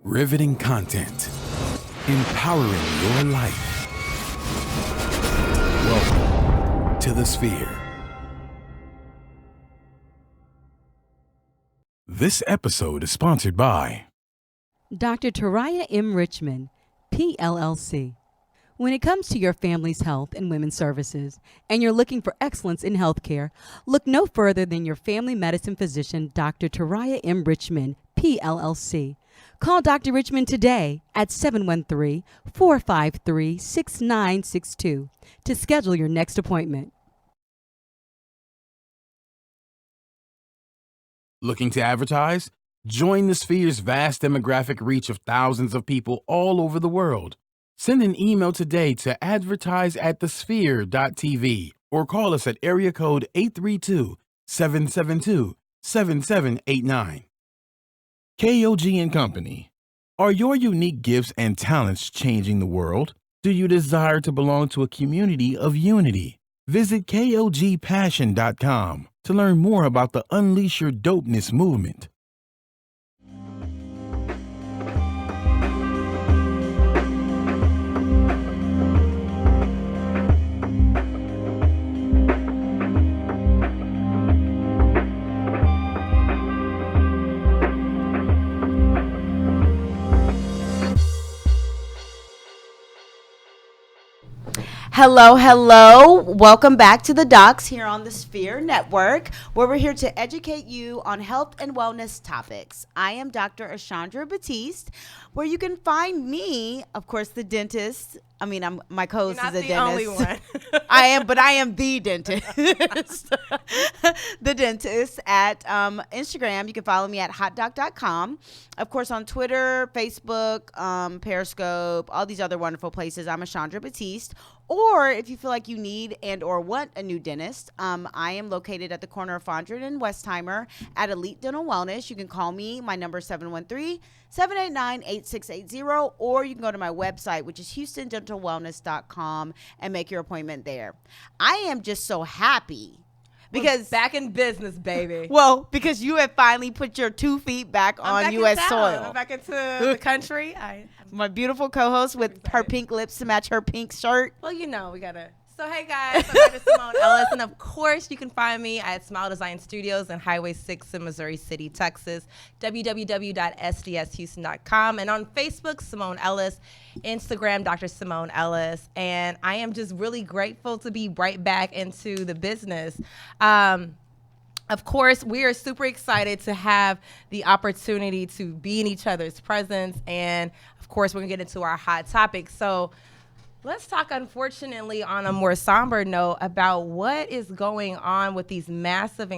Riveting content. Empowering your life. Welcome to the Sphere. This episode is sponsored by Dr. Taraya M. Richmond, PLLC. When it comes to your family's health and women's services, and you're looking for excellence in healthcare, look no further than your family medicine physician, Dr. Taraya M. Richmond, PLLC. Call Dr. Richmond today at 713-453-6962 to schedule your next appointment. Looking to advertise? Join the Sphere's vast demographic reach of thousands of people all over the world. Send an email today to advertise@thesphere.tv or call us at area code 832-772-7789. KOG and Company. Are your unique gifts and talents changing the world? Do you desire to belong to a community of unity? Visit KOGpassion.com to learn more about the Unleash Your Dopeness movement. Hello. Welcome back to the Docs here on the Sphere Network, where we're here to educate you on health and wellness topics. I am Dr. Ashandra Batiste, where you can find me, of course, the dentist. My co-host is a dentist. You're not the only one. I am the dentist. The dentist at Instagram. You can follow me at hotdoc.com. Of course, on Twitter, Facebook, Periscope, all these other wonderful places. I'm Ashandra Batiste. Or if you feel like you need and or want a new dentist, I am located at the corner of Fondren and Westheimer at Elite Dental Wellness. You can call me. My number is 713-789-8680, or you can go to my website, which is houstondentalwellness.com, and make your appointment there. I am just so happy. Because we're back in business, baby. Well, because you have finally put your 2 feet back on U.S. soil. I'm back into the country. My beautiful co-host with her pink lips to match her pink shirt. Well, we gotta. So, hey guys, I'm Dr. Simone Ellis, and of course, you can find me at Smile Design Studios in Highway 6 in Missouri City, Texas. www.sdshouston.com, and on Facebook, Simone Ellis. Instagram, Dr. Simone Ellis, and I am just really grateful to be right back into the business. Of course, we are super excited to have the opportunity to be in each other's presence, and of course, we're gonna get into our hot topics. So let's talk, unfortunately, on a more somber note about what is going on with these massive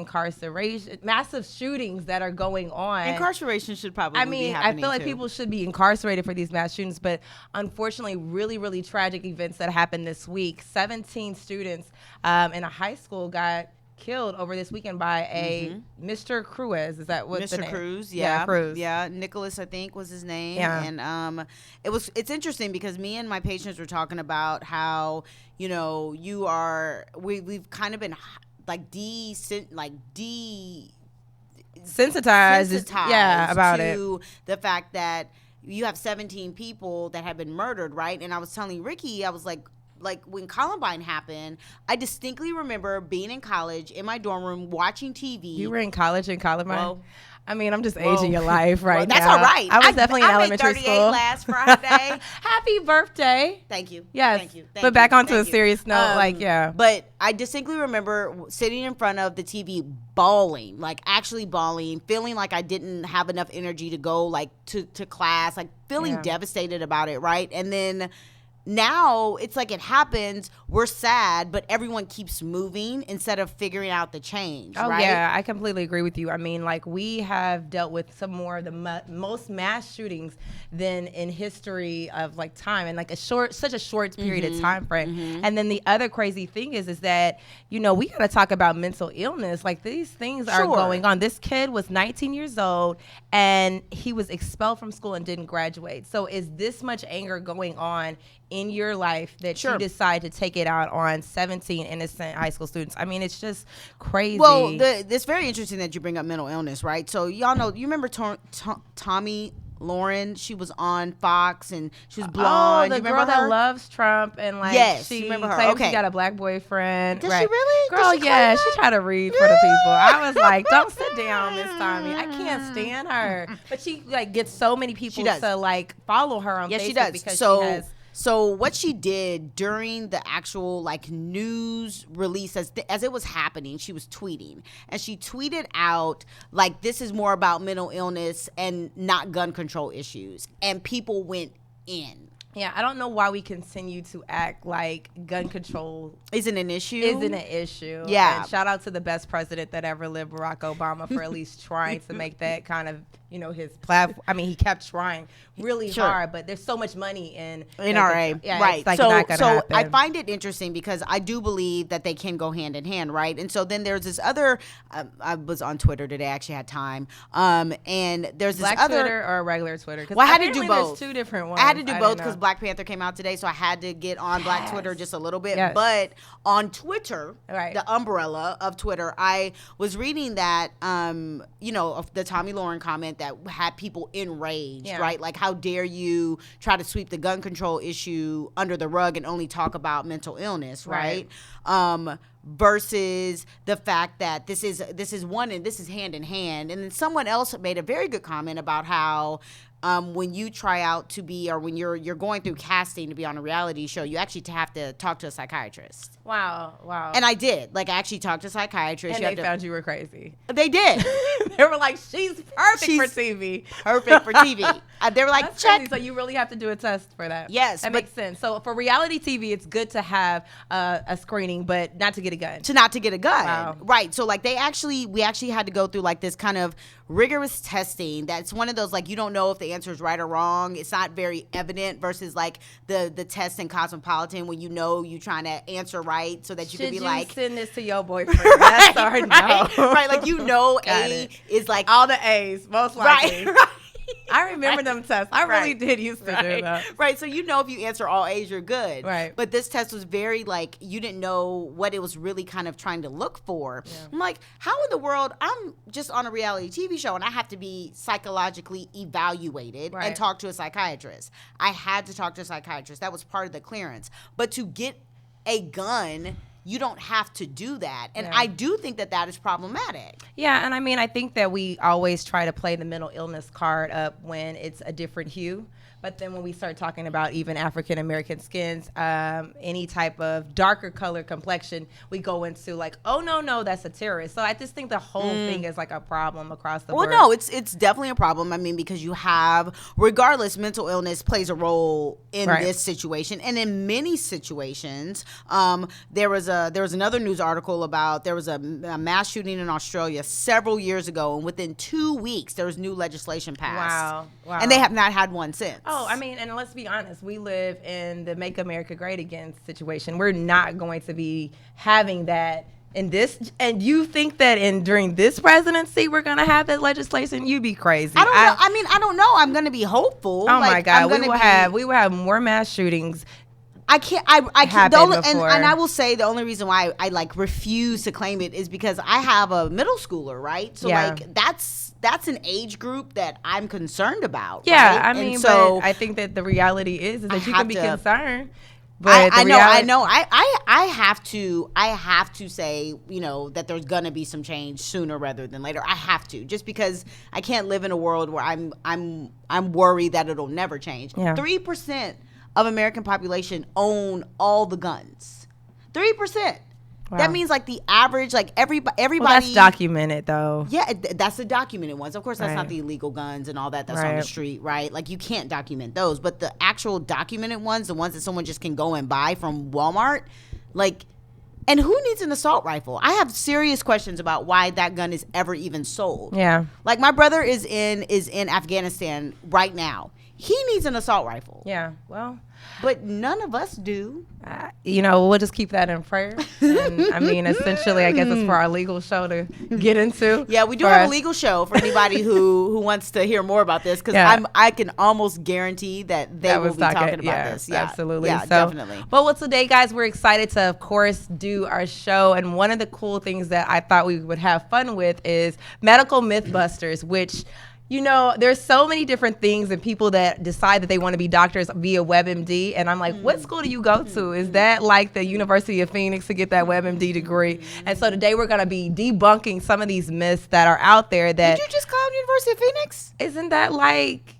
shootings that are going on. Incarceration should probably be happening. I feel like people should be incarcerated for these mass shootings, but unfortunately, really, really tragic events that happened this week. 17 students in a high school got killed over this weekend by a Mr. Cruz. Is that what the name? Mr. Cruz, yeah. Cruz. Yeah, Nicholas, I think, was his name. Yeah. And it's interesting because me and my patients were talking about how, we've kind of been desensitized about to the fact that you have 17 people that have been murdered, right? And I was telling Ricky, I was like when Columbine happened, I distinctly remember being in college in my dorm room watching TV. You were in college in Columbine? Well, I'm just aging your life right now. That's all right. I was definitely in elementary school. school. Last Friday. Happy birthday. Thank you. Yes. Thank you. But back onto a serious note, But I distinctly remember sitting in front of the TV bawling, actually bawling, feeling like I didn't have enough energy to go to class, feeling devastated about it, right? And then now it's like it happens, we're sad, but everyone keeps moving instead of figuring out the change, right? Yeah, I completely agree with you. We have dealt with some more of the most mass shootings than in history of time, and such a short period of time frame. And then the other crazy thing is that, we got to talk about mental illness. These things are going on. This kid was 19 years old, and he was expelled from school and didn't graduate. So is this much anger going on in your life that you decide to take it out on 17 innocent high school students? It's just crazy. Well, it's very interesting that you bring up mental illness, right? So y'all know, you remember Tommy Lauren. She was on Fox and she was Oh, blonde. the You girl remember that her? loves Trump and like Yes, she you remember her. claims Okay. she got a black boyfriend. Does she really? Girl, Does she yeah, claim she that? tried to read for the people. I was like, don't sit down, Miss Tommy. I can't stand her. But she like gets so many people does. to like follow her on Yeah, Facebook she does. because So, she has. so what she did during the actual like news release as it was happening, she was tweeting, and she tweeted out like, this is more about mental illness and not gun control issues, and people went in. Yeah, I don't know why we continue to act like gun control Isn't an issue. isn't an issue. Yeah. And shout out to the best president that ever lived, Barack Obama, for at least trying to make that kind of, his platform. I mean, he kept trying really Sure. hard, but there's so much money in NRA, yeah, right? It's like so, not gonna happen. I find it interesting because I do believe that they can go hand in hand, right? And so then there's this other. I was on Twitter today. I actually had time. And there's this Black other. Twitter or regular Twitter? 'Cause Well, I had to do apparently both. There's two different ones. I had to do both didn't because know. Black Panther came out today, so I had to get on Black Twitter just a little bit. Yes. But on Twitter, Right. the umbrella of Twitter, I was reading that, of the Tommy Lauren comment that had people enraged, Yeah. right? Like, how dare you try to sweep the gun control issue under the rug and only talk about mental illness, right? Versus the fact that this is one and this is hand in hand. And then someone else made a very good comment about how when you try out to be, or when you're going through casting to be on a reality show, you actually have to talk to a psychiatrist. Wow. And I did. Like, I actually talked to a psychiatrist. And You they have found you were crazy. they did. They were like, she's perfect She's for TV. Perfect for TV. They were like, That's check. crazy. So you really have to do a test for that. Yes, that but- makes sense. So for reality TV, it's good to have a screening, but not to get a gun. Not to get a gun. Wow. Right. So like we actually had to go through like this kind of rigorous testing. That's one of those, like, you don't know if the answer is right or wrong. It's not very evident versus like the test in Cosmopolitan when you trying to answer right so that you Should can be you like, send this to your boyfriend? That's our no. right, like, Got A it. is like All the A's, most likely. right. I remember them tests. I really Right. did used to do that. Right. So if you answer all A's, you're good. Right. But this test was very like, you didn't know what it was really kind of trying to look for. Yeah. I'm like, how in the world? I'm just on a reality TV show and I have to be psychologically evaluated Right. and talk to a psychiatrist. I had to talk to a psychiatrist. That was part of the clearance. But to get a gun, you don't have to do that. And Yeah. I do think that is problematic. Yeah, and I mean, I think that we always try to play the mental illness card up when it's a different hue. But then when we start talking about even African American skins, any type of darker color complexion, we go into like, oh, no, that's a terrorist. So I just think the whole thing is like a problem across the board. Well, no, it's definitely a problem. I mean, because you have, regardless, mental illness plays a role in Right. this situation, and in many situations. There was another news article about there was a mass shooting in Australia several years ago, and within 2 weeks there was new legislation passed. Wow. And they have not had one since. Oh, I mean, and let's be honest, we live in the Make America Great Again situation. We're not going to be having that in this. And you think that during this presidency we're gonna have that legislation? You'd be crazy. I don't know. I mean, I don't know. I'm going to be hopeful. Oh my Like, God, I'm we gonna will have more mass shootings. I can't. I can't. happened The only, and before. I will say the only reason why I like refuse to claim it is because I have a middle schooler, right? So Yeah. like that's an age group that I'm concerned about. Yeah, right? I And mean, so but I think that the reality is that you have can be to- concerned. But I the know. reality- I have to say, that there's gonna be some change sooner rather than later. I have to, just because I can't live in a world where I'm worried that it'll never change. Yeah. 3% of American population own all the guns. 3%. Wow. That means like the average, like everybody. Well, that's documented though. Yeah, that's the documented ones. Of course, that's not Right. the illegal guns and all that's on the Right. street, right? Like, you can't document those. But the actual documented ones, the ones that someone just can go and buy from Walmart, like, and who needs an assault rifle? I have serious questions about why that gun is ever even sold. Yeah. Like, my brother is in Afghanistan right now. He needs an assault rifle. Yeah. Well, But none of us do. we'll just keep that in prayer. And, I mean, essentially, I guess it's for our legal show to get into. Yeah, we do for have us. a legal show for anybody who wants to hear more about this, because Yeah. I can almost guarantee that they That will was be talking docket. about Yeah, this. Yeah, absolutely. Yeah, So- definitely. Well, today, guys, we're excited to, of course, do our show. And one of the cool things that I thought we would have fun with is Medical Mythbusters, which you know, there's so many different things and people that decide that they want to be doctors via WebMD. And I'm like, what school do you go to? Is that like the University of Phoenix to get that WebMD degree? And so today we're going to be debunking some of these myths that are out there that. Did you just call them University of Phoenix? Isn't that like,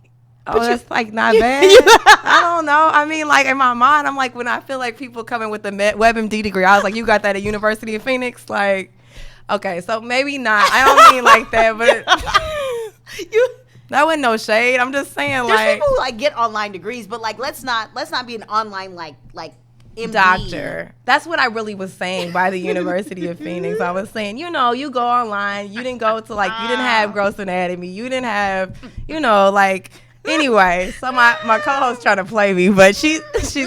that's like not bad? I don't know. I mean, like in my mind, I'm like, when I feel like people coming with the WebMD degree, I was like, you got that at University of Phoenix? Like, okay, so maybe not. I don't mean like that, but. That wasn't no shade. I'm just saying, there's like, people who like get online degrees, but like let's not be an online like MD. doctor. That's what I really was saying by the University of Phoenix. I was saying, you know, you go online, you didn't go to like, you didn't have gross anatomy, you didn't have, you know, like. Anyway, so my co-host trying to play me, but she's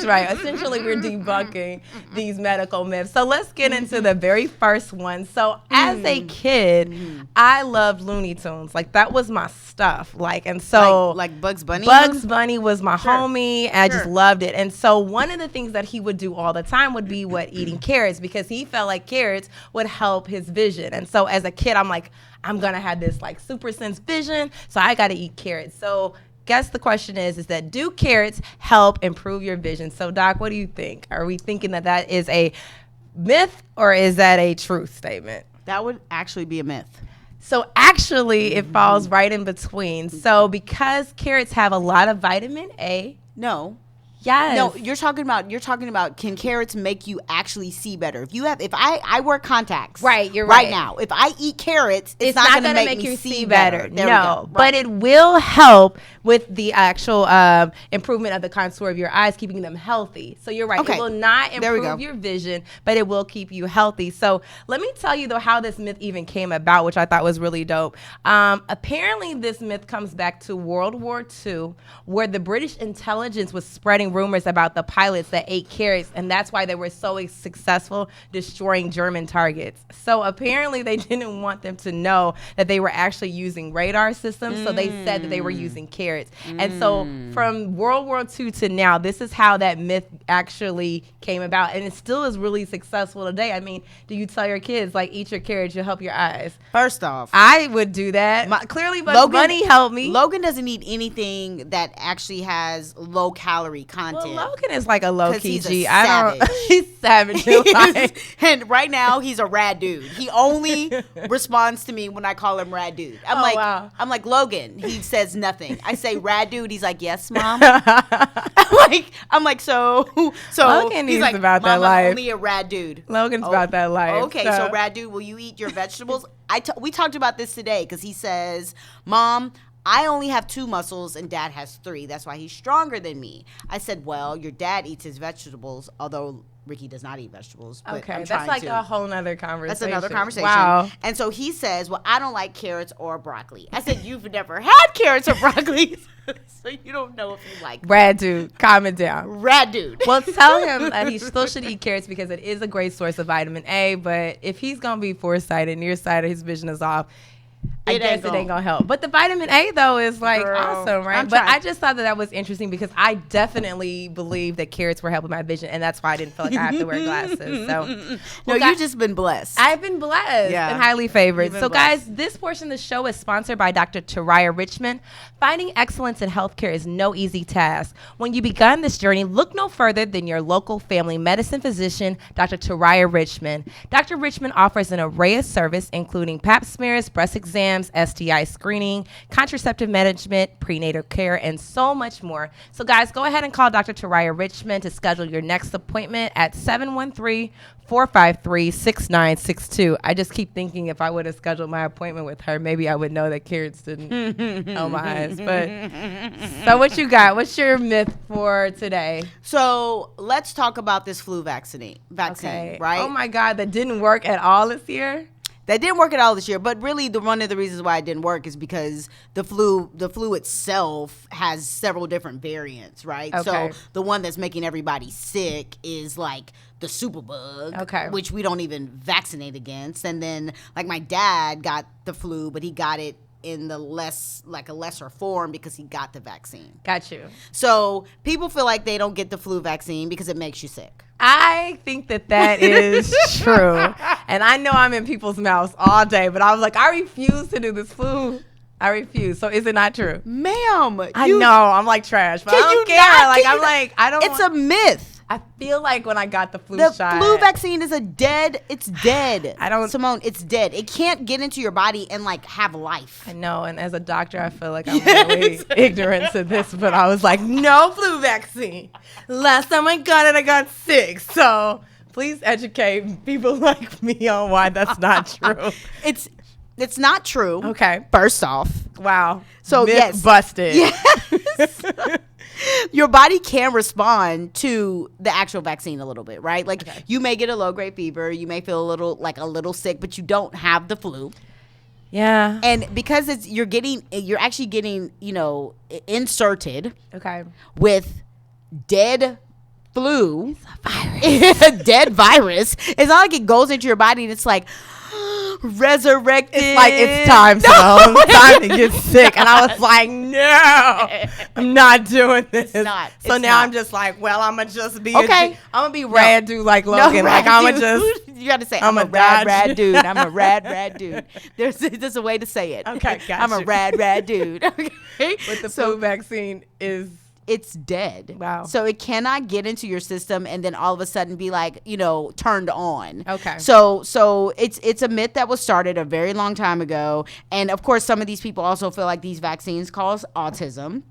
right. Essentially, we're debunking these medical myths. So let's get into the very first one. So as a kid, I loved Looney Tunes. Like that was my stuff. Like, and so like Bugs Bunny. Bugs Bunny was my homie. And I just loved it. And so one of the things that he would do all the time would be eating carrots, because he felt like carrots would help his vision. And so as a kid, I'm like, I'm gonna have this like super sense vision, so I got to eat carrots. So guess the question is that do carrots help improve your vision? So Doc, what do you think? Are we thinking that is a myth or is that a truth statement? That would actually be a myth. So actually it falls right in between. So because carrots have a lot of vitamin A. No. Yes. No, you're talking about can carrots make you actually see better? If I wear contacts. Right, you're right. Now, if I eat carrots, it's not going to make you see better. No, but it will help with the actual improvement of the contour of your eyes, keeping them healthy. So you're right. Okay. It will not improve your vision, but it will keep you healthy. So let me tell you though how this myth even came about, which I thought was really dope. Apparently this myth comes back to World War II, where the British intelligence was spreading rumors about the pilots that ate carrots, and that's why they were so successful destroying German targets. So apparently they didn't want them to know that they were actually using radar systems, so they said that they were using carrots. And so from World War II to now, this is how that myth actually came about, and it still is really successful today. I mean, do you tell your kids, like, eat your carrots, you'll help your eyes? First off, I would do that. Clearly, Bugs Bunny helped me. Logan doesn't eat anything that actually has low calorie content. Well, Logan is like a low key G. Savage. He's savage. And right now he's a rad dude. He only responds to me when I call him rad dude. I'm like Logan. He says nothing. I say rad dude. He's like, yes, mom. I'm like so. Logan he's is like, about that Mom, life. I'm only a rad dude. Logan's about that life. Okay, so rad dude, will you eat your vegetables? We talked about this today because he says, Mom, I only have 2 muscles and Dad has 3. That's why he's stronger than me. I said, well, your dad eats his vegetables, although Ricky does not eat vegetables. But okay, I'm that's like to. a whole nother conversation. That's another conversation. Wow. And so he says, well, I don't like carrots or broccoli. I said, you've never had carrots or broccoli, so you don't know if you like them. Rad dude, calm it down. Rad dude. Well, tell him that he still should eat carrots because it is a great source of vitamin A, but if he's going to be foresighted, nearsighted, his vision is off, I guess it ain't gonna help. But the vitamin A though is like awesome, right? But I just thought that was interesting because I definitely believe that carrots were helping my vision, and that's why I didn't feel like I have to wear glasses. So, no, you've just been blessed. I've been blessed and highly favored. So, guys, this portion of the show is sponsored by Dr. Taraya Richmond. Finding excellence in healthcare is no easy task. When you begun this journey, look no further than your local family medicine physician, Dr. Taraya Richmond. Dr. Richmond offers an array of service, including pap smears, breast exams, STI screening, contraceptive management, prenatal care, and so much more. So guys, go ahead and call Dr. Taraya Richmond to schedule your next appointment at 713-453-6962. I just keep thinking if I would have scheduled my appointment with her, maybe I would know that carrots didn't help my eyes. But so what you got? What's your myth for today? So let's talk about this flu vaccine, right? Oh my God, that didn't work at all this year? That didn't work at all this year, but really one of the reasons why it didn't work is because the flu itself has several different variants, right? Okay. So the one that's making everybody sick is like the superbug, which we don't even vaccinate against. And then like my dad got the flu, but he got it in the lesser form because he got the vaccine. Got you. So people feel like they don't get the flu vaccine because it makes you sick. I think that is true. And I know I'm in people's mouths all day, but I was like, I refuse to do this flu I refuse. So is it not true? Ma'am. I know. I'm like trash, but I Can don't you care. not? Like, Can I'm you like, I don't. It's a myth. I feel like when I got the flu The shot. flu vaccine is it's dead. I don't- Simone, it's dead. It can't get into your body and like have life. I know, and as a doctor, I feel like I'm really ignorant to this, but I was like, no flu vaccine. Last time I got it, I got sick. So please educate people like me on why that's not true. It's not true. Okay. First off. Wow. So Myth yes. busted. Yes. Your body can respond to the actual vaccine a little bit, right? Like you may get a low grade fever, you may feel a little sick, but you don't have the flu. Yeah. And because you're actually getting, inserted Okay. with dead flu, dead virus. It's not like it goes into your body and it's like resurrected. It's like it's time, so time to get sick, and I was like, no, I'm not doing this. It's not. So It's now not. I'm just like, well, I'm gonna just be Okay. I'm gonna be rad dude like Logan. Like I'm gonna just. You got to say I'm I'm a a rad dodge. dude. I'm a rad dude. There's a way to say it. Okay, got I'm a you. rad dude. Okay. But the So flu vaccine is. it's dead. Wow. So it cannot get into your system and then all of a sudden be like, turned on. Okay. So it's a myth that was started a very long time ago. And of course, some of these people also feel like these vaccines cause autism.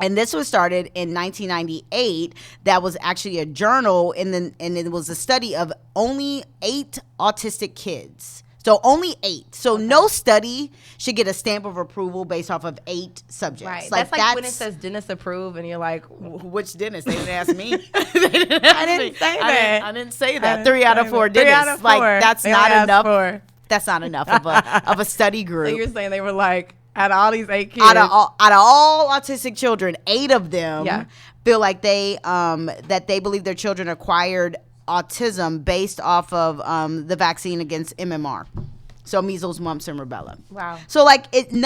And this was started in 1998. That was actually a journal, and it was a study of only 8 autistic kids. So only 8. So no study should get a stamp of approval based off of 8 subjects. Right. Like that's like when it says dentist approve, and you're like, which dentist? They didn't ask me. I didn't say that. I didn't say that. I 3 out didn't of say 4 that. 3 dentists. out of 4. Like that's They not only asked enough. 4. That's not enough of a study group. So you're saying they were like, out of all these 8 kids, out of all autistic children, 8 of them Yeah. feel like they believe their children acquired autism based off of the vaccine against MMR. So measles, mumps, and rubella. Wow. So like and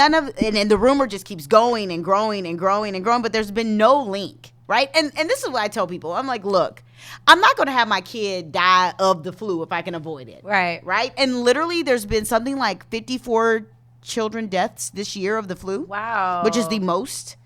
the rumor just keeps going and growing and growing and growing, but there's been no link, right? And this is what I tell people. I'm like, look, I'm not going to have my kid die of the flu if I can avoid it. Right. Right? And literally there's been something like 54 children deaths this year of the flu. Wow. Which is the most.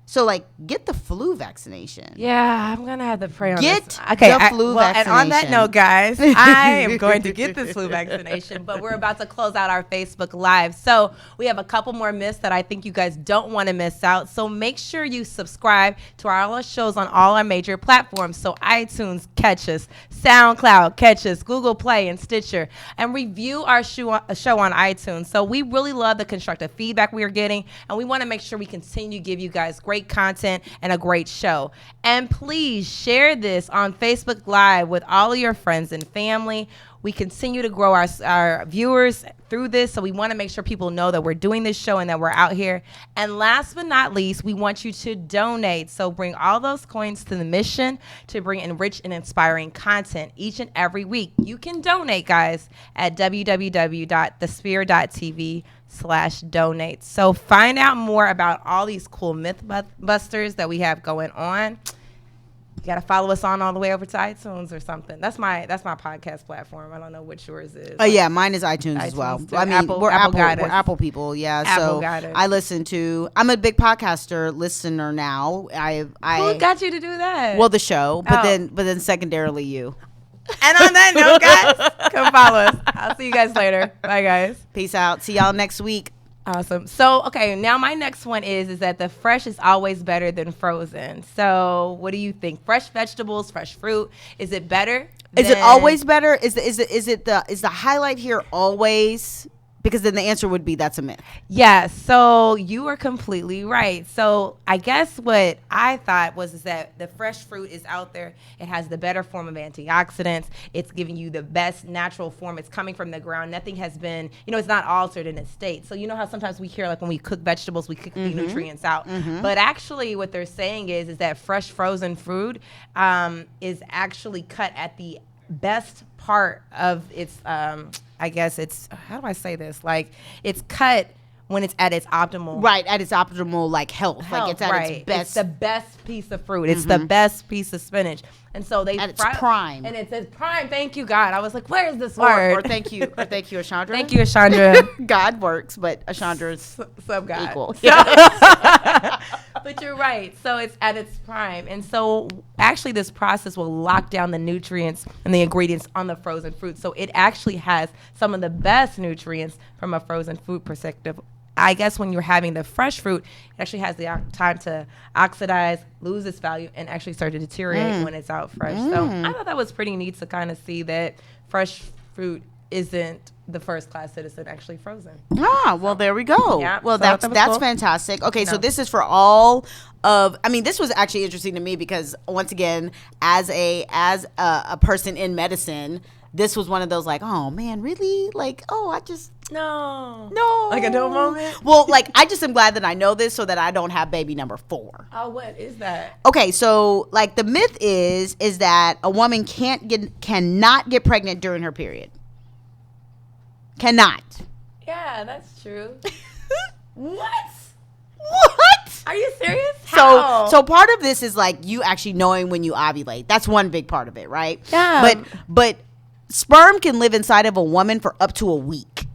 So, like, get the flu vaccination. Yeah, I'm gonna have to pray on Get this. Okay, the flu well, and on that vaccination. note, guys, I am going to get this flu vaccination, but we're about to close out our Facebook Live. So we have a couple more myths that I think you guys don't want to miss out. So make sure you subscribe to all our shows on all our major platforms. So iTunes, catch us, SoundCloud, catch us, Google Play, and Stitcher, and review our show on iTunes. So we really love the constructive feedback we are getting, and we want to make sure we continue to give you guys great content and a great show. And please share this on Facebook Live with all of your friends and family. We continue to grow our viewers through this, so we want to make sure people know that we're doing this show and that we're out here. And last but not least, we want you to donate. So bring all those coins to the mission to bring enriched and inspiring content each and every week. You can donate, guys, at www.thesphere.tv/donate. So find out more about all these cool myth busters that we have going on. You gotta follow us on all the way over to iTunes or something. That's my podcast platform. I don't know what yours is. Oh yeah, mine is iTunes as well. iTunes too. I mean, Apple we're got us. Apple people. Yeah, Apple so got us. I listen to. I'm a big podcaster listener now. Who got you to do that? Well, the show, but Oh. then secondarily you. And on that note, guys, come follow us. I'll see you guys later. Bye, guys. Peace out. See y'all next week. Awesome. So, okay, now my next one is that the fresh is always better than frozen. So, what do you think? Fresh vegetables, fresh fruit, is it better? Is it always better? Is the highlight here always? Because then the answer would be that's a myth. Yeah, so you are completely right. So I guess what I thought was that the fresh fruit is out there. It has the better form of antioxidants. It's giving you the best natural form. It's coming from the ground. Nothing has been, it's not altered in its state. So you know how sometimes we hear like when we cook vegetables, we kick the nutrients out. But actually what they're saying is that fresh frozen food is actually cut at the best part of its I guess it's, how do I say this? Like, it's cut when it's at its optimal. Right, at its optimal like health. Like it's at its best. It's the best piece of fruit. It's the best piece of spinach. And so they at its prime. And it says prime. Thank you, God. I was like, where is this word? Or thank you, Ashandra. Thank you, Ashandra. God works, but Ashandra's sub God. equal. But you're right. So it's at its prime. And so actually this process will lock down the nutrients and the ingredients on the frozen fruit. So it actually has some of the best nutrients from a frozen food perspective. I guess when you're having the fresh fruit, it actually has the time to oxidize, lose its value, and actually start to deteriorate when it's out fresh. So I thought that was pretty neat to kind of see that fresh fruit isn't the first class citizen actually frozen. Well, there we go. Yeah, well, so that's cool. fantastic. Okay, so this is for all of. I mean, this was actually interesting to me because once again, as a person in medicine, this was one of those like, oh man, really? Like, oh, I just. No. Like a no moment? Well, like, I just am glad that I know this so that I don't have baby number 4. Oh, what is that? Okay, so, like, the myth is that a woman cannot get pregnant during her period. Cannot. Yeah, that's true. What? What? Are you serious? How? So part of this is, like, you actually knowing when you ovulate. That's one big part of it, right? Yeah. But sperm can live inside of a woman for up to a week.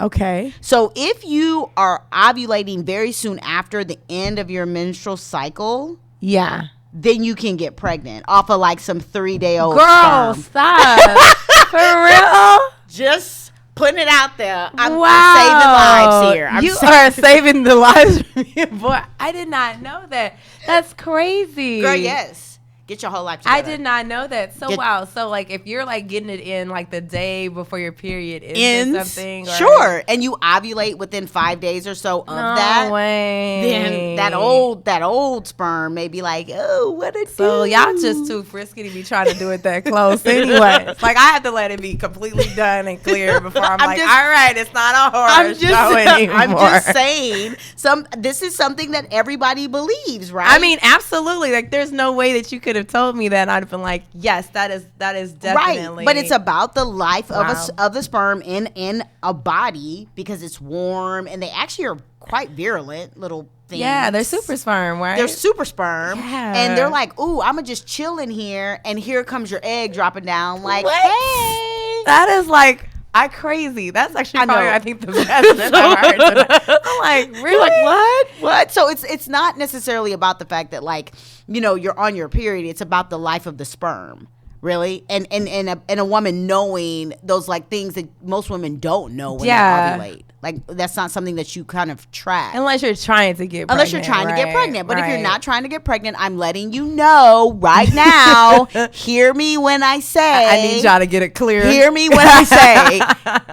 Okay. So if you are ovulating very soon after the end of your menstrual cycle, Yeah. then you can get pregnant off of like some 3-day-old Girl, sperm. stop. For real? Just putting it out there. I'm Wow. saving lives here. You are saving the lives of me, boy. I did not know that. That's crazy. Girl, yes. Get your whole life together. I did not know that. So wow. So like if you're like getting it in like the day before your period ends or something. Or sure. And you ovulate within 5 days or so of that. No way. Then that old sperm may be like, oh, what a So y'all just too frisky to be trying to do it that close anyway. Like I have to let it be completely done and clear before I'm like, all right, it's not a horror show anymore. I'm just saying, this is something that everybody believes, right? I mean, absolutely. Like there's no way that you could have told me that and I'd have been like, yes, that is definitely right. But it's about the life Wow. of the sperm in a body because it's warm and they actually are quite virulent little things. Yeah, they're super sperm, right? They're super sperm. Yeah. And they're like, ooh, I'm going to just chill in here. And here comes your egg dropping down like, What? hey. That is like crazy. That's actually probably, know. I think, the best that I've heard tonight. I'm like, really? You're like, what? So it's not necessarily about the fact that like, you know, you're on your period. It's about the life of the sperm. Really? And a woman knowing those like things that most women don't know when they ovulate. Like that's not something that you kind of track. Unless you're trying to get pregnant. Unless you're trying to get right, pregnant. But if you're right. not trying to get pregnant, I'm letting you know right now. Hear me when I say. I need y'all to get it clear. Hear me when I say.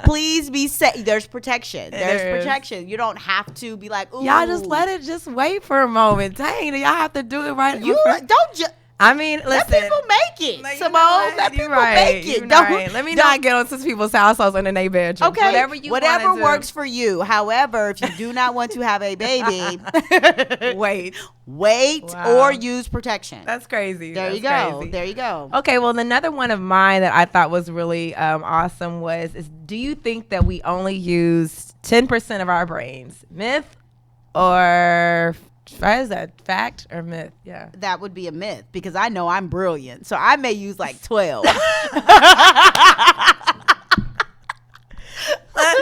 Please be safe. There's protection. There's There is. protection. You don't have to be like, ooh. Y'all just let it just wait for a moment. Dang, y'all have to do it right. You don't just. I mean, Let listen. people make it, Like, you Simone. know what? Let You're people right. make it. You're Don't, right. Let me don't- not get on some people's households and in their bedroom. Okay, Whatever you works for you. However, if you do not want to have a baby, Wait. Wow. Or use protection. That's crazy. There you That's go. crazy. There you go. Okay, well, another one of mine that I thought was really awesome is do you think that we only use 10% of our brains? Myth or is that fact or myth? Yeah. That would be a myth because I know I'm brilliant, so I may use like 12.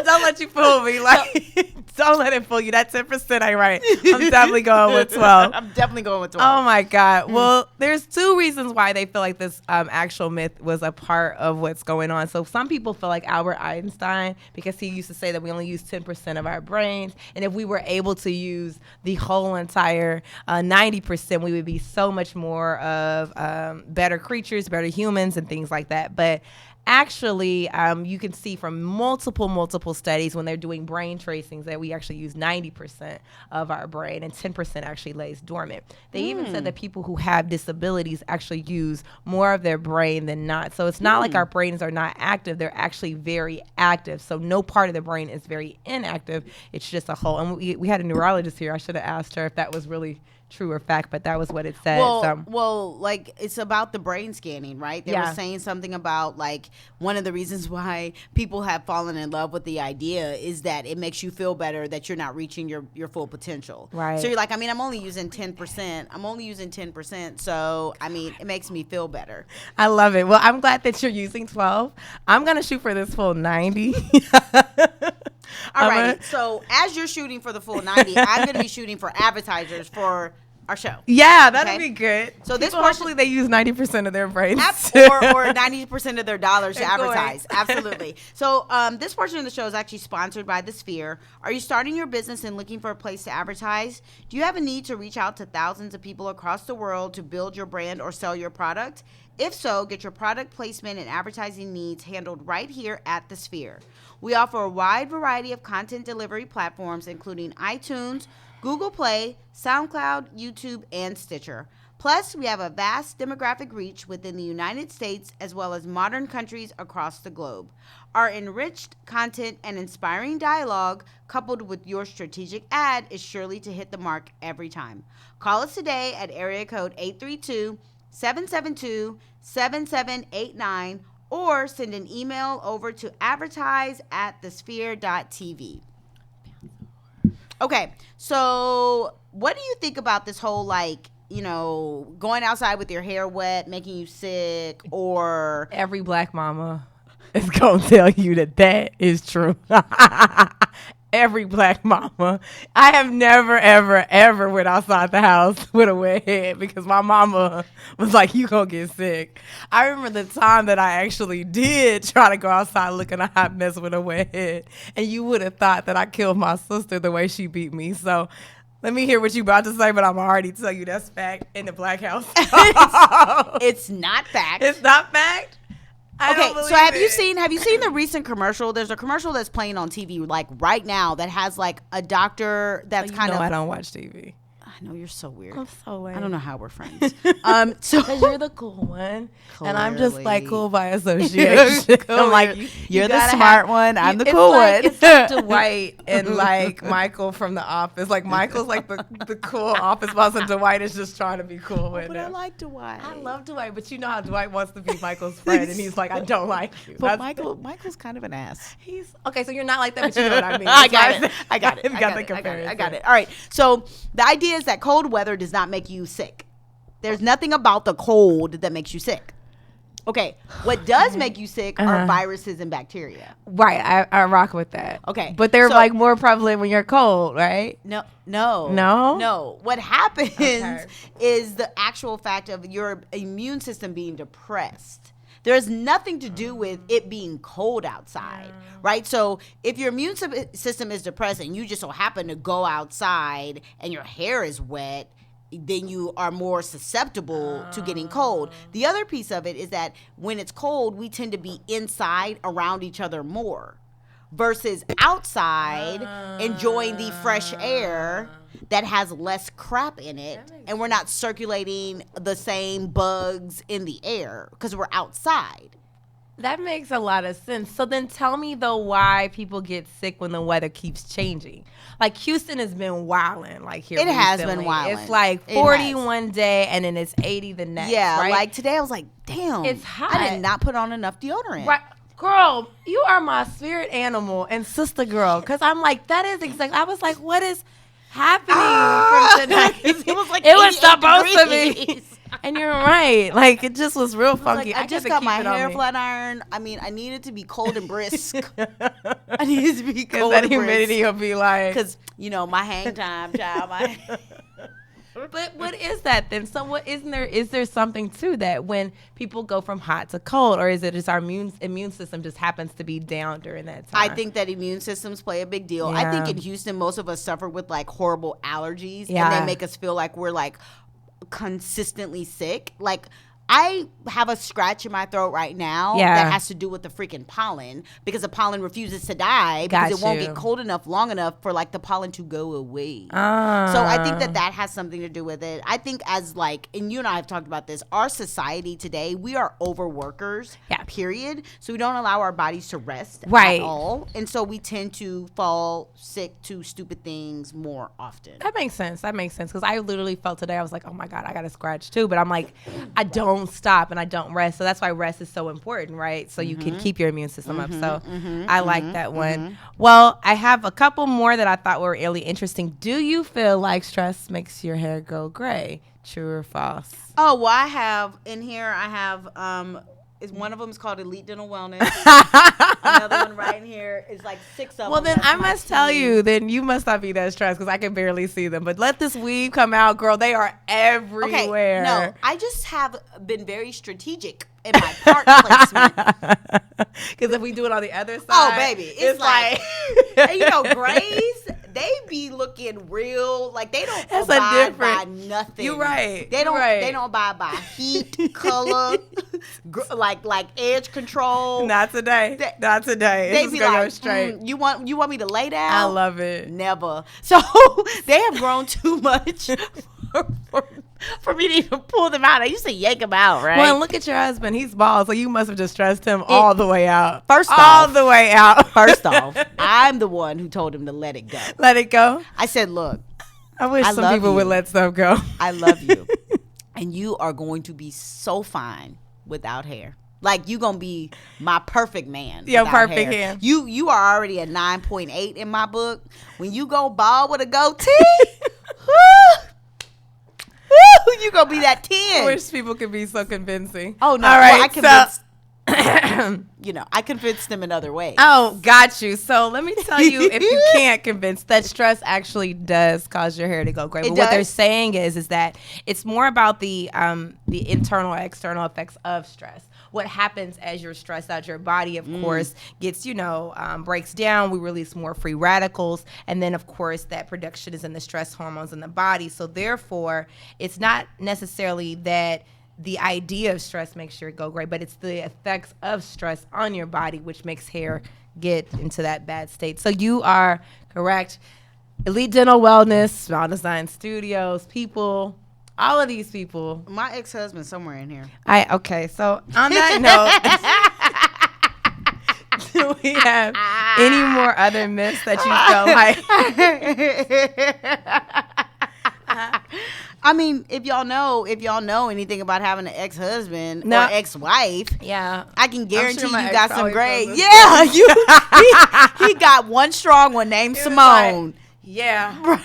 Don't let you fool me. Like, don't let it fool you. That 10% ain't right. I'm definitely going with 12. I'm definitely going with 12. Oh my God. Well, there's 2 reasons why they feel like this actual myth was a part of what's going on. So some people feel like Albert Einstein, because he used to say that we only use 10% of our brains. And if we were able to use the whole entire 90%, we would be so much more of better creatures, better humans and things like that. But actually, you can see from multiple studies when they're doing brain tracings that we actually use 90% of our brain and 10% actually lays dormant. They even said that people who have disabilities actually use more of their brain than not. So it's not like our brains are not active. They're actually very active. So no part of the brain is very inactive. It's just a whole. And we had a neurologist here. I should have asked her if that was really true or fact, but that was what it said. Well, like it's about the brain scanning, right? They were saying something about like one of the reasons why people have fallen in love with the idea is that it makes you feel better that you're not reaching your full potential. Right. So you're like, I mean, I'm only using 10%. So, I mean, it makes me feel better. I love it. Well, I'm glad that you're using 12. I'm going to shoot for this full 90. All right. So as you're shooting for the full 90, I'm going to be shooting for advertisers for our show. Yeah, that'd Okay. be good. So this People, portion- hopefully they use 90% of their brains. Or 90% of their dollars to It's going. advertise. Absolutely. So this portion of the show is actually sponsored by The Sphere. Are you starting your business and looking for a place to advertise? Do you have a need to reach out to thousands of people across the world to build your brand or sell your product? If so, get your product placement and advertising needs handled right here at The Sphere. We offer a wide variety of content delivery platforms, including iTunes, Google Play, SoundCloud, YouTube, and Stitcher. Plus, we have a vast demographic reach within the United States as well as modern countries across the globe. Our enriched content and inspiring dialogue, coupled with your strategic ad, is surely to hit the mark every time. Call us today at area code 832-772-7789 or send an email over to advertise@thesphere.tv. Okay, so what do you think about this whole, like, you know, going outside with your hair wet, making you sick, or... Every black mama is going to tell you that is true. Every black mama. I have never, ever, ever went outside the house with a wet head because my mama was like, you gonna get sick. I remember the time that I actually did try to go outside looking a hot mess with a wet head. And you would have thought that I killed my sister the way she beat me. So let me hear what you about to say, but I'm already tell you that's fact in the black house. It's not fact. It's not fact? Okay, so have you seen the recent commercial? There's a commercial that's playing on TV like right now that has like a doctor that's kind of... I don't watch TV. I know, you're so weird. I'm so weird. I don't know how we're friends. So because you're the cool one, and I'm just like Clearly. cool by association. I'm like, you're the gotta smart one. I'm the it's cool like, one. It's like Dwight and like Michael from The Office. Like Michael's like the cool office boss, and Dwight is just trying to be cool with But him. I like Dwight. I love Dwight, but you know how Dwight wants to be Michael's friend, and he's like, I don't like you. But That's- Michael's kind of an ass. he's okay. So you're not like that, but you know what I mean. I got it. I got Got the it. comparison. I got it. All right. So the idea is that cold weather does not make you sick. There's nothing about the cold that makes you sick. Okay. What does make you sick are viruses and bacteria. Right, I rock with that. Okay, but they're so- like more prevalent when you're cold, right? No. What happens is the actual fact of your immune system being depressed. There's nothing to do with it being cold outside, right? So if your immune system is depressed and you just so happen to go outside and your hair is wet, then you are more susceptible to getting cold. The other piece of it is that when it's cold, we tend to be inside around each other more versus outside enjoying the fresh air that has less crap in it, and we're not circulating the same bugs in the air because we're outside. That makes a lot of sense. So then tell me, though, why people get sick when the weather keeps changing. Like, Houston has been wilding, like, here It has been recently. wilding. It's like It 40 has. one day, and then it's 80 the next, Yeah, right? like today I was like, damn, It's hot. I did not put on enough deodorant. Right. Girl, you are my spirit animal and sister girl. Because I'm like, that is exactly, I was like, what is happening from tonight? It was like it was 88 supposed to degrees. be. And you're right. Like, it just was real funky. Like, I just gotta got my keep it on hair me. flat ironed. I mean, I needed to be cold and brisk. I needed to be Because cold that and humidity brisk. will be like. Because, you know, my hang time, child. But what is that then? So what is there something to that when people go from hot to cold, or is it just our immune system just happens to be down during that time? I think that immune systems play a big deal. I think Yeah. in Houston, most of us suffer with like horrible allergies, Yeah. and they make us feel like we're like consistently sick. Like, I have a scratch in my throat right now Yeah. that has to do with the freaking pollen, because the pollen refuses to die because Got it won't you. get cold enough long enough for like the pollen to go away. Ah. So I think that has something to do with it. I think as like, and you and I have talked about this, our society today, we are overworkers, Yeah. period. So we don't allow our bodies to rest Right. at all. And so we tend to fall sick to stupid things more often. That makes sense. Because I literally felt today, I was like, oh my God, I got a scratch too. But I'm like, I don't don't stop and I don't rest. So that's why rest is so important, right? So you can keep your immune system up. So I like that one. Well, I have a couple more that I thought were really interesting. Do you feel like stress makes your hair go gray? True or false? Oh, well, I have in here. I have is one of them is called Elite Dental Wellness. Another one right in here is like 6 of them. Well, then That's I my must tell team. you, then you must not be that stressed because I can barely see them. But let this weave come out, girl. They are everywhere. No, I just have been very strategic in my part placement. Because if we do it on the other side, Oh, baby, it's like and you know, grays, they be looking real like they don't That's a abide by different- nothing. You're right. They don't. You're right. They don't abide by heat, color, like edge control. not today. Not today. They It's be just gonna like, go straight. you want me to lay down? I love it. Never. So they have grown too much for me to even pull them out. I used to yank them out, right? Well, and look at your husband. He's bald, so you must have just stressed him all the way out. First all off- the way out. First off, I'm the one who told him to let it go. Let it go. I said, look, I wish I some love people you. would let stuff go. I love you. And you are going to be so fine without hair. Like, you going to be my perfect man. Your without perfect hair. hand. You are already a 9.8 in my book. When you go bald with a goatee, you going to be that 10. I wish people could be so convincing. Oh, no. All right. Well, I convinced, I convinced them in other ways. Oh, got you. So let me tell you, if you can't convince that stress actually does cause your hair to go gray. It But what they're does? saying is that it's more about the internal or external effects of stress. What happens as you're stressed out? Your body, of course, gets, breaks down. We release more free radicals. And then, of course, that production is in the stress hormones in the body. So therefore, it's not necessarily that the idea of stress makes your hair go gray, but it's the effects of stress on your body, which makes hair get into that bad state. So you are correct. Elite Dental Wellness, Small Design Studios, people, all of these people. My ex-husband's somewhere in here. Okay, so on that note, do we have any more other myths that you feel like? I mean, if y'all know anything about having an ex-husband No. or ex-wife, Yeah. I can guarantee sure my you ex got some probably gray. feels the Yeah, he got one strong one named It was Simone. Yeah. Right.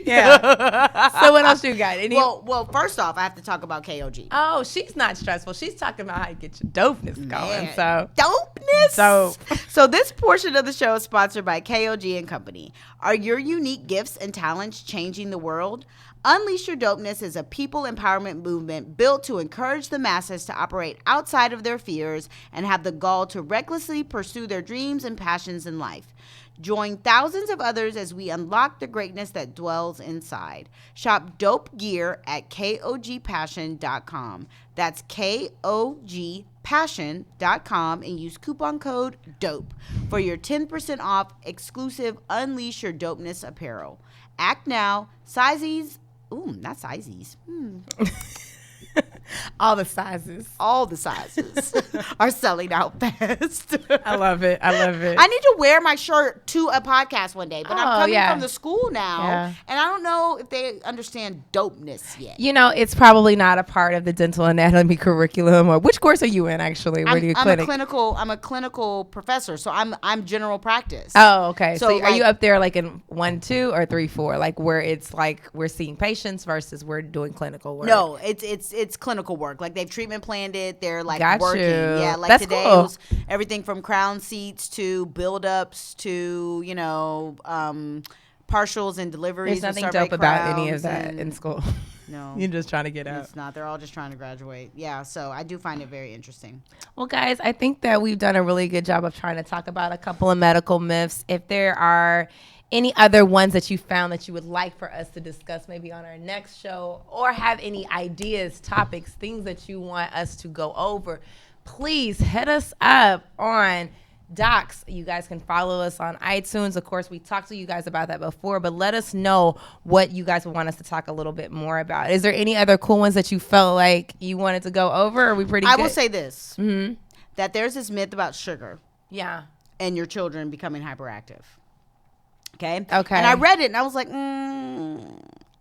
Yeah. So what else you got? Any? Well, first off, I have to talk about KOG. Oh, she's not stressful. She's talking about how you get your dopeness going. Man, So dopeness. Dope. So this portion of the show is sponsored by KOG and Company. Are your unique gifts and talents changing the world? Unleash Your Dopeness is a people empowerment movement built to encourage the masses to operate outside of their fears and have the gall to recklessly pursue their dreams and passions in life. Join thousands of others as we unlock the greatness that dwells inside. Shop dope gear at kogpassion.com. That's kogpassion.com and use coupon code DOPE for your 10% off exclusive Unleash Your Dopeness apparel. Act now. Sizes. Ooh, not sizes. all the sizes. All the sizes are selling out fast. I love it. I love it. I need to wear my shirt to a podcast one day, but I'm Oh, coming yeah. from the school now, Yeah. and I don't know if they understand dopeness yet. It's probably not a part of the dental anatomy curriculum. Or which course are you in, actually? Where do you clinic? I'm a clinical professor, so I'm general practice. Oh, okay. So, So, are you like- up there like in 1, 2, or 3, 4? Like where it's like we're seeing patients versus we're doing clinical work? No, it's clinical work. Like they've treatment planned it. They're like Got working. you. Yeah, like That's today cool. it was everything from crown seats to build-ups to partials and deliveries. There's nothing and survey dope about any of crowns that and- in school. No, You're just trying to get out. it's not. They're all just trying to graduate. Yeah, so I do find it very interesting. Well, guys, I think that we've done a really good job of trying to talk about a couple of medical myths. If there are any other ones that you found that you would like for us to discuss maybe on our next show, or have any ideas, topics, things that you want us to go over, please hit us up on Docs. You guys can follow us on iTunes. Of course, we talked to you guys about that before, but let us know what you guys would want us to talk a little bit more about. Is there any other cool ones that you felt like you wanted to go over? Or are we pretty I good? will say this: that there's this myth about sugar Yeah. and your children becoming hyperactive. Okay. Okay. And I read it and I was like,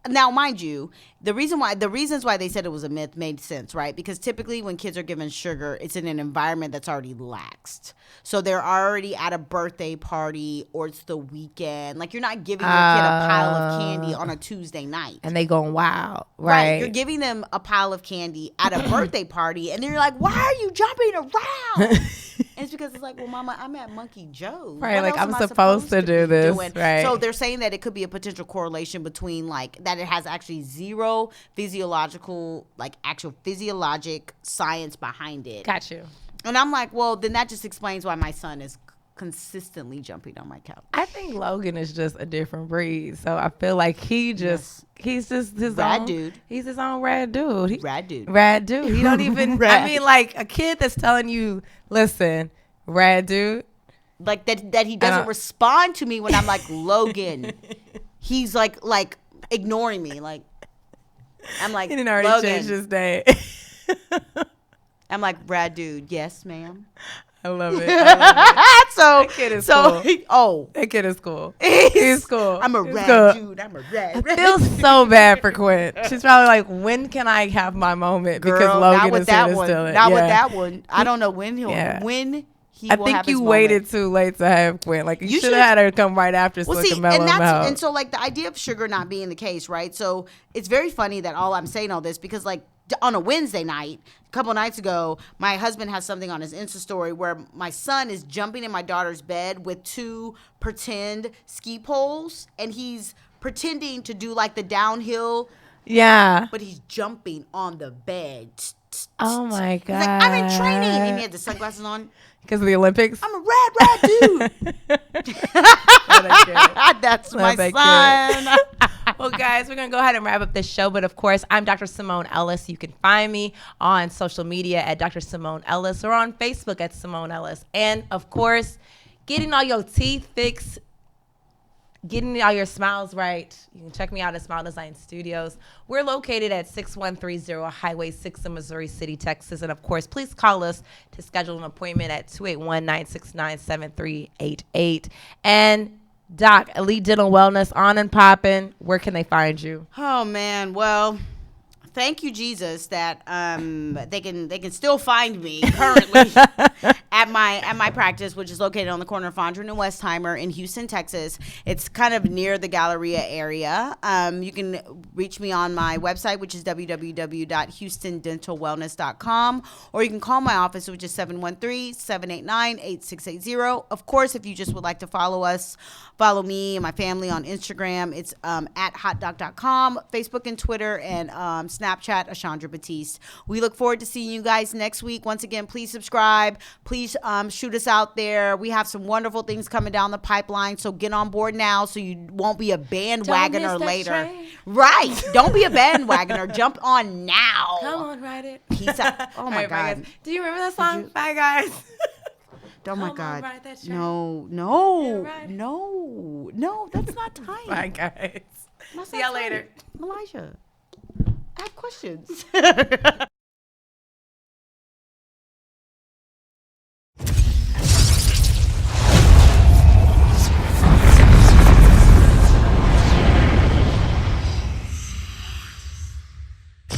Now, mind you, the reasons why they said it was a myth made sense, right? Because typically when kids are given sugar, it's in an environment that's already laxed. So they're already at a birthday party or it's the weekend. Like, you're not giving your kid a pile of candy on a Tuesday night. And they going wild, right? You're giving them a pile of candy at a birthday party, and then you're like, why are you jumping around? And it's because it's like, well, Mama, I'm at Monkey Joe's. Right, What like, else I'm am I supposed to do be this, doing? right. So they're saying that it could be a potential correlation between, like, that it has actually zero physiological, like, actual physiologic science behind it. Got you. And I'm like, well, then that just explains why my son is consistently jumping on my couch. I think Logan is just a different breed. So I feel like he's just his Rad own dude. He's his own rad dude. Rad dude. Rad dude. He don't even, Rad. I mean, like a kid that's telling you, listen, rad dude. Like that he doesn't respond to me when I'm like, Logan. He's like ignoring me. Like, I'm like, He didn't already Logan. change his name. I'm like, Brad dude, yes, ma'am. I love it. So That kid is so cool. That kid is cool. he's He's cool. I'm a He's rad cool. dude. I'm a rad. I feel so bad for Quinn. She's probably like, when can I have my moment? Because Girl, Logan not with is here that to one. steal it. Not with Yeah. that one. I don't know when he'll Yeah. when he I will think have his you moment. waited too late to have Quinn. Like, you should should- have had her come right after so Well, it see, could mellow him out. and so like the idea of sugar not being the case, right? So it's very funny that I'm saying all this because like on a Wednesday night, a couple nights ago, my husband has something on his Insta story where my son is jumping in my daughter's bed with 2 pretend ski poles, and he's pretending to do like the downhill, Yeah. but he's jumping on the bed. Oh my He's God. like, I'm in training, and he had the sunglasses on. Because of the Olympics? I'm a rad dude. That's my Love that son. Well, guys, we're going to go ahead and wrap up this show. But, of course, I'm Dr. Simone Ellis. You can find me on social media at Dr. Simone Ellis or on Facebook at Simone Ellis. And, of course, getting all your teeth fixed, getting all your smiles right. You can check me out at Smile Design Studios. We're located at 6130 Highway 6 in Missouri City, Texas. And, of course, please call us to schedule an appointment at 281-969-7388. And Doc, Elite Dental Wellness on and popping. Where can they find you? Oh man, well, thank you, Jesus, that they can still find me currently at my practice, which is located on the corner of Fondren and Westheimer in Houston, Texas. It's kind of near the Galleria area. You can reach me on my website, which is www.houstondentalwellness.com, or you can call my office, which is 713-789-8680. Of course, if you just would like to follow me and my family on Instagram, it's at hotdoc.com, Facebook and Twitter, and Snapchat, Ashandra Batiste. We look forward to seeing you guys next week. Once again, please subscribe. Please shoot us out there. We have some wonderful things coming down the pipeline, so get on board now so you won't be a bandwagoner later. Train. Right. Don't be a bandwagoner. Jump on now. Come on, ride it. Peace out. Oh, All my right, bye, God. guys. Do you remember that song? Bye, guys. Oh, my Come on, God. ride that train. No, that's not time. Bye, guys. That's See not y'all later. time. Elijah, I have questions.